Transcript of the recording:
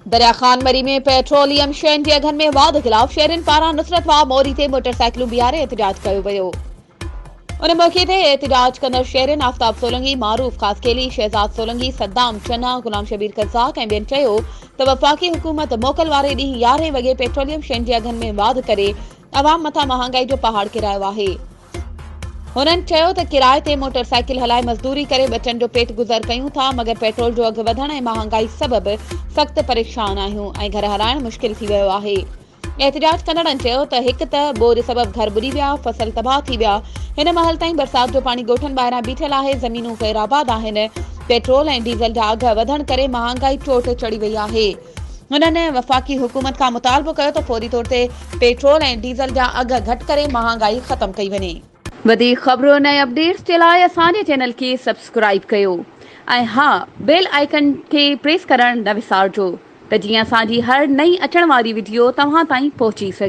दरिया खान मरी में पेट्रोलियम शयुनि जे अघनि में वाध ख़िलाफ़ शहरियुनि पारां नुसरत वाह मोरी ते मोटरसाइकिलूं बीहारे एहतजाज कयो वियो। उन मौक़े ते एहतजाज कंदड़ शहरियुनि आफ्ताब सोलंकी, मारूफ खासकेली, शहजाद सोलंकी, सद्दाम चन्ना, गुलाम शबीर कज़ाक ऐं ॿियनि चयो त वफ़ाक़ी हुकूमत मोकल वारे ॾींहुं 11 वॻे पेट्रोलियम शयुनि जे अघनि में वाध करे अवाम मथां महांगाई जो पहाड़ किरायो आहे। हुननि चयो त किराए ते मोटरसाइकिल हलाए मज़दूरी करे बचनि जो पेट गुज़र कयूं था, मगर पेट्रोल जो अघु वधण ऐं महांगाई सबबि सख़्त परेशान आहियूं ऐं घर हलाइण मुश्किल थी वियो आहे। एहतजाज कंदड़नि चयो त हिकु त बोर सबबि घर बुॾी विया, फसल तबाह थी विया। हिन महल ताईं बरसात जो पाणी ॻोठनि ॿाहिरां बीठल आहे, ज़मीनूं ग़ैराबाद आहिनि। पेट्रोल ऐं डीज़ल जा अघ वधण करे महांगाई चोट चढ़ी वई आहे। हुननि वफ़ाक़ी हुकूमत खां मुतालबो कयो त फौरी तौर ते पेट्रोल ऐं डीज़ल जा अघ घटि करे महांगाई ख़त्म कई वञे। वधीक ख़बरुं ऐं अपडेट्स जे लाइ असांजे चैनल खे सब्सक्राइब कयो ऐं हा, बेल आइकन खे प्रेस करणु न विसारिजो त जीअं असांजी हर नई अचण वारी वीडियो तव्हां ताईं पहुची सघे।